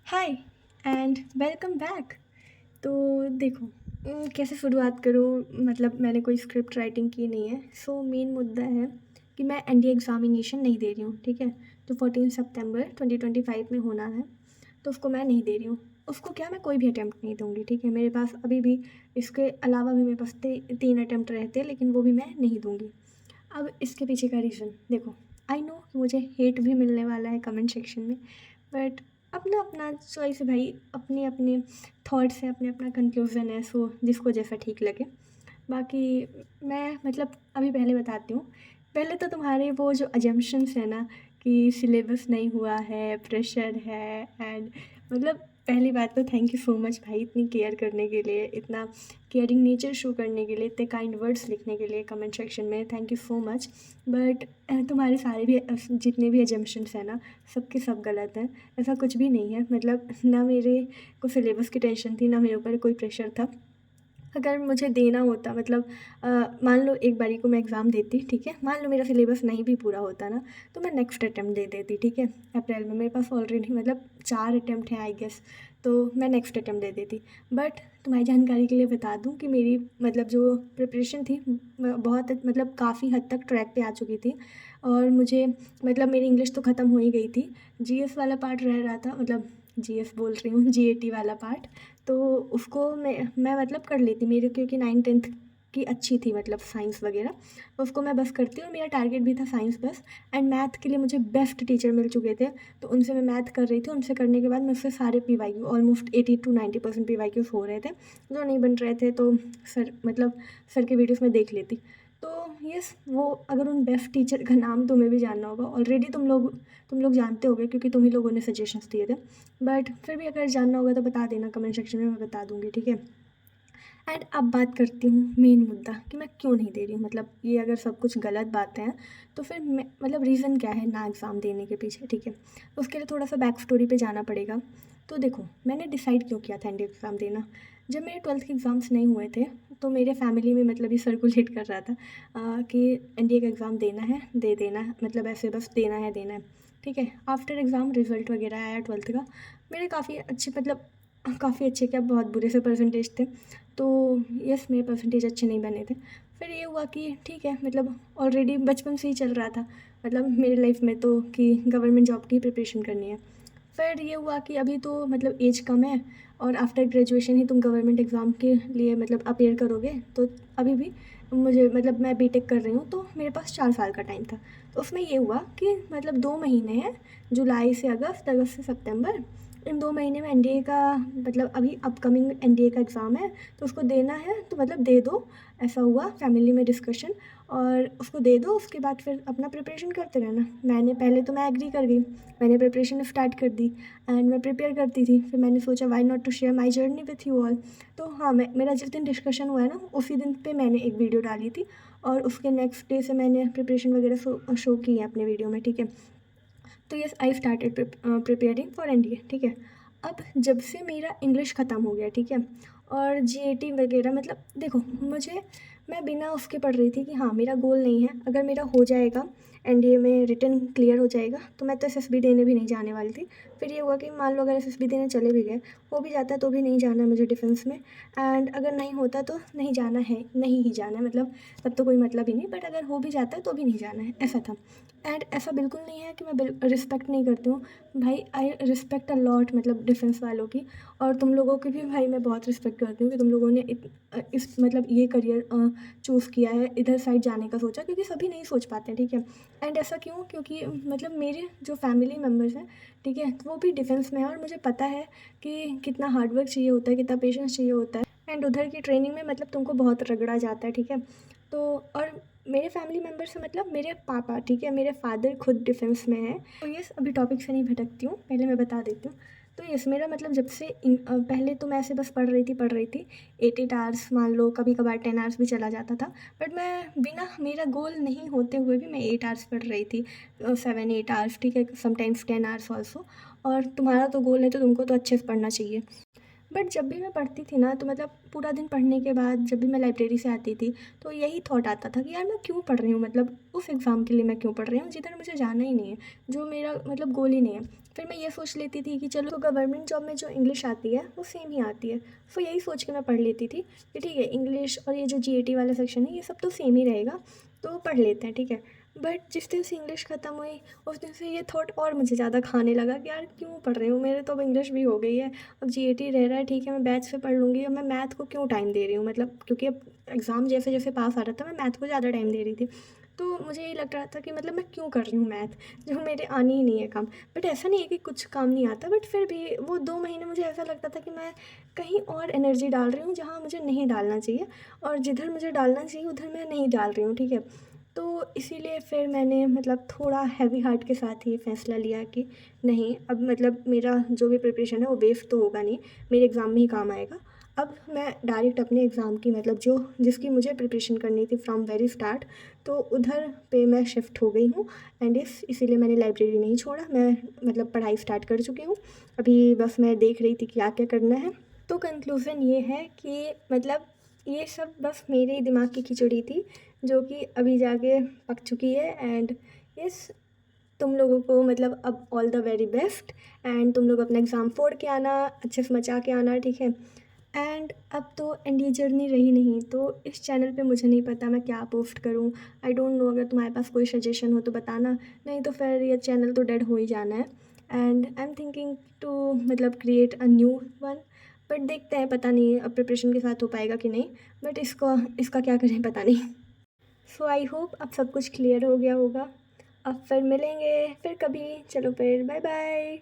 Hi and welcome back. तो देखो, कैसे शुरुआत करूँ, मतलब मैंने कोई स्क्रिप्ट राइटिंग की नहीं है। सो मेन मुद्दा है कि मैं एनडीए एग्ज़ामिनेशन नहीं दे रही हूँ, ठीक है। जो 14 सितंबर 2025 में होना है, तो उसको मैं नहीं दे रही हूँ। उसको क्या, मैं कोई भी अटैम्प्ट नहीं दूँगी, ठीक है। मेरे पास अभी भी इसके अलावा भी मेरे पास 3 अटैम्प्ट रहते हैं, लेकिन वो भी मैं नहीं दूँगी। अब इसके पीछे का रीज़न देखो, आई नो कि मुझे हेट भी मिलने वाला है कमेंट सेक्शन में, बट अपना अपना चॉइस है भाई, अपने अपने थॉट्स हैं, अपने अपना कंक्लूज़न है। सो जिसको जैसा ठीक लगे। बाकी मैं मतलब अभी पहले बताती हूँ। पहले तो तुम्हारे वो जो अजम्पशंस है ना, कि सिलेबस नहीं हुआ है, प्रेशर है, एंड मतलब पहली बात तो थैंक यू सो मच भाई, इतनी केयर करने के लिए, इतना केयरिंग नेचर शो करने के लिए, इतने काइंड वर्ड्स लिखने के लिए कमेंट सेक्शन में, thank you so much. But तुम्हारे सारे भी जितने भी एजम्पशंस हैं ना, सबके सब गलत हैं। ऐसा कुछ भी नहीं है। मतलब ना मेरे को सिलेबस की टेंशन थी, ना मेरे ऊपर कोई प्रेशर था। अगर मुझे देना होता, मतलब मान लो एक बारी को मैं एग्ज़ाम देती, ठीक है। मान लो मेरा सिलेबस नहीं भी पूरा होता ना, तो मैं नेक्स्ट अटैम्प्ट दे देती, ठीक है। अप्रैल में मेरे पास ऑलरेडी मतलब 4 अटैम्प्ट हैं आई गेस, तो मैं नेक्स्ट अटैम्प्ट दे देती। बट तुम्हारी जानकारी के लिए बता दूं कि मेरी मतलब जो प्रिपरेशन थी बहुत मतलब काफ़ी हद तक ट्रैक पे आ चुकी थी। और मुझे मतलब मेरी इंग्लिश तो ख़त्म हो ही गई थी, जीएस वाला पार्ट रह रहा था, मतलब जीएस बोल रही हूँ, जीएटी वाला पार्ट। तो उसको मैं मतलब कर लेती मेरे, क्योंकि 9th 10th की अच्छी थी, मतलब साइंस वगैरह, तो उसको मैं बस करती हूँ। मेरा टारगेट भी था साइंस बस। एंड मैथ के लिए मुझे बेस्ट टीचर मिल चुके थे, तो उनसे मैं मैथ कर रही थी। उनसे करने के बाद मुझसे सारे पीवाईक्यू ऑलमोस्ट 80 to 90% पीवाईक्यूज हो रहे थे। जो नहीं बन रहे थे तो सर मतलब सर के वीडियोस में देख लेती। तो यस, वो अगर उन बेस्ट टीचर का नाम तुम्हें भी जानना होगा, ऑलरेडी तुम लोग जानते होगे क्योंकि तुम ही लोगों ने सजेशंस दिए थे। बट फिर भी अगर जानना होगा तो बता देना कमेंट सेक्शन में, मैं बता दूँगी, ठीक है। एंड अब बात करती हूँ मेन मुद्दा कि मैं क्यों नहीं दे रही हूँ। मतलब ये अगर सब कुछ गलत बातें हैं, तो फिर मैं मतलब रीज़न क्या है ना एग्ज़ाम देने के पीछे, ठीक है। उसके लिए थोड़ा सा बैक स्टोरी पे जाना पड़ेगा। तो देखो, मैंने डिसाइड क्यों किया था एनडीए एग्ज़ाम देना। जब मेरे 12th के एग्ज़ाम्स नहीं हुए थे, तो मेरे फैमिली में मतलब ये सर्कुलेट कर रहा था कि एनडीए का एग्ज़ाम देना है, दे देना है, मतलब ऐसे बस देना है, ठीक है। आफ्टर एग्ज़ाम रिज़ल्ट वगैरह आया 12th का, मेरे काफ़ी अच्छे, मतलब काफ़ी अच्छे क्या, बहुत बुरे से परसेंटेज थे। तो यस, मेरे परसेंटेज अच्छे नहीं बने थे। फिर ये हुआ कि ठीक है, मतलब ऑलरेडी बचपन से ही चल रहा था, मतलब मेरी लाइफ में तो, कि गवर्नमेंट जॉब की प्रिपरेशन करनी है। फिर ये हुआ कि अभी तो मतलब एज कम है, और आफ्टर ग्रेजुएशन ही तुम गवर्नमेंट एग्ज़ाम के लिए मतलब अपेयर करोगे। तो अभी भी मुझे मतलब मैं बीटेक कर रही हूँ, तो मेरे पास 4 साल का टाइम था। तो उसमें ये हुआ कि मतलब 2 महीने हैं, जुलाई से अगस्त, अगस्त से सितंबर, इन 2 महीने में एनडीए का मतलब अभी अपकमिंग एनडीए का एग्ज़ाम है, तो उसको देना है, तो मतलब दे दो। ऐसा हुआ फैमिली में डिस्कशन, और उसको दे दो, उसके बाद फिर अपना प्रिपरेशन करते रहना। मैंने पहले तो मैं एग्री कर गई, मैंने प्रिपरेशन स्टार्ट कर दी। एंड मैं प्रिपेयर करती थी, फिर मैंने सोचा why not to share my journey with you all. तो हाँ, मेरा जिस दिन डिस्कशन हुआ है ना, उसी दिन पे मैंने एक वीडियो डाली थी, और उसके नेक्स्ट डे से मैंने प्रिपरेशन वगैरह शो की है अपने वीडियो में, ठीक है। तो yes, I started preparing for NDA, ठीक है। अब जब से मेरा इंग्लिश ख़त्म हो गया, ठीक है, और जीएटी वगैरह, मतलब देखो, मैं बिना उसके पढ़ रही थी कि हाँ, मेरा गोल नहीं है। अगर मेरा हो जाएगा एनडीए में रिटन क्लियर हो जाएगा, तो मैं तो एसएसबी देने भी नहीं जाने वाली थी। फिर ये हुआ कि मान लो अगर एसएसबी देने चले भी गए, हो भी जाता है, तो भी नहीं जाना है मुझे डिफेंस में। एंड अगर नहीं होता तो नहीं जाना है, नहीं ही जाना है, मतलब तब तो कोई मतलब ही नहीं। बट अगर हो भी जाता है तो भी नहीं जाना है, ऐसा था। एंड ऐसा बिल्कुल नहीं है कि मैं रिस्पेक्ट नहीं करती हूँ भाई, आई रिस्पेक्ट अ लॉट, मतलब डिफेंस वालों की। और तुम लोगों की भी भाई मैं बहुत रिस्पेक्ट करती हूँ कि तुम लोगों ने इस मतलब ये करियर चूज़ किया है, इधर साइड जाने का सोचा, क्योंकि सभी नहीं सोच पाते, ठीक है। एंड ऐसा क्यों, क्योंकि मतलब मेरे जो फैमिली मेम्बर्स हैं, ठीक है, वो भी डिफेंस में है, और मुझे पता है कि कितना हार्डवर्क चाहिए होता है, कितना पेशेंस चाहिए होता है। एंड उधर की ट्रेनिंग में मतलब तुमको बहुत रगड़ा जाता है, ठीक है। तो और मेरे फैमिली मेम्बर से मतलब मेरे पापा, ठीक है, मेरे फादर खुद डिफेंस में हैं। तो यस, अभी टॉपिक से नहीं भटकती हूँ, पहले मैं बता देती हूँ। तो यस, मेरा मतलब जब से पहले तो मैं ऐसे बस पढ़ रही थी 8 8 आवर्स, मान लो कभी कभार 10 आवर्स भी चला जाता था। बट मैं बिना मेरा गोल नहीं होते हुए भी मैं 8 आवर्स पढ़ रही थी, 7 8 आवर्स, ठीक है, समटाइम्स 10 आवर्स ऑल्सो। और तुम्हारा तो गोल है, तो तुमको तो अच्छे से पढ़ना चाहिए। बट जब भी मैं पढ़ती थी ना, तो मतलब पूरा दिन पढ़ने के बाद जब भी मैं लाइब्रेरी से आती थी, तो यही थॉट आता था कि यार मैं क्यों पढ़ रही हूँ, मतलब उस एग्ज़ाम के लिए मैं क्यों पढ़ रही हूँ जिधर मुझे जाना ही नहीं है, जो मेरा मतलब गोल ही नहीं है। फिर मैं ये सोच लेती थी कि चलो, तो गवर्नमेंट जॉब में जो इंग्लिश आती है वो सेम ही आती है। सो यही सोच के मैं पढ़ लेती थी कि ठीक है, इंग्लिश और ये जो जीएटी वाला सेक्शन है ये सब तो सेम ही रहेगा, तो पढ़ लेते हैं, ठीक है। बट जिस दिन से इंग्लिश ख़त्म हुई, उस दिन से ये थॉट और मुझे ज़्यादा खाने लगा कि यार क्यों पढ़ रही हूँ, मेरे तो अब इंग्लिश भी हो गई है, अब जीएटी रह रहा है, ठीक है मैं बैच से पढ़ लूँगी, अब मैं मैथ को क्यों टाइम दे रही हूँ, मतलब क्योंकि अब एग्ज़ाम जैसे जैसे पास आ रहा था, मैं मैथ को ज़्यादा टाइम दे रही थी। तो मुझे ये लग रहा था कि मतलब मैं क्यों कर रही हूँ मैथ, जो मेरे आनी ही नहीं है काम। बट ऐसा नहीं है कि कुछ काम नहीं आता, बट फिर भी वो 2 महीने मुझे ऐसा लगता था कि मैं कहीं और एनर्जी डाल रही हूँ जहाँ मुझे नहीं डालना चाहिए, और जिधर मुझे डालना चाहिए उधर मैं नहीं डाल रही हूँ, ठीक है। तो इसीलिए फिर मैंने मतलब थोड़ा हैवी हार्ट के साथ ही फ़ैसला लिया कि नहीं, अब मतलब मेरा जो भी प्रिपरेशन है वो वेस्ट तो होगा नहीं, मेरे एग्ज़ाम में ही काम आएगा। अब मैं डायरेक्ट अपने एग्ज़ाम की मतलब जो जिसकी मुझे प्रिपरेशन करनी थी फ्रॉम वेरी स्टार्ट, तो उधर पे मैं शिफ्ट हो गई हूँ। एंड इसीलिए मैंने लाइब्रेरी नहीं छोड़ा, मैं मतलब पढ़ाई स्टार्ट कर चुकी हूँ। अभी बस मैं देख रही थी क्या क्या करना है। तो कंक्लूज़न ये है कि मतलब ये सब बस मेरे ही दिमाग की खिचड़ी थी, जो कि अभी जाके पक चुकी है। एंड यस, तुम लोगों को मतलब अब all the very best, and तुम लोग अपना एग्ज़ाम फोड़ के आना, अच्छे से मचा के आना, ठीक है। एंड अब तो एनडीए जर्नी रही नहीं, तो इस चैनल पे मुझे नहीं पता मैं क्या पोस्ट करूँ। आई डोंट नो, अगर तुम्हारे पास कोई सजेशन हो तो बताना, नहीं तो फिर ये चैनल तो डेड हो ही जाना है। And I am thinking to मतलब create a new one, but देखते हैं, पता नहीं अब प्रिपरेशन के साथ हो पाएगा कि नहीं, बट इसका क्या करें पता नहीं। सो आई होप अब सब कुछ क्लियर हो गया होगा। अब फिर मिलेंगे फिर कभी, चलो फिर बाय बाय।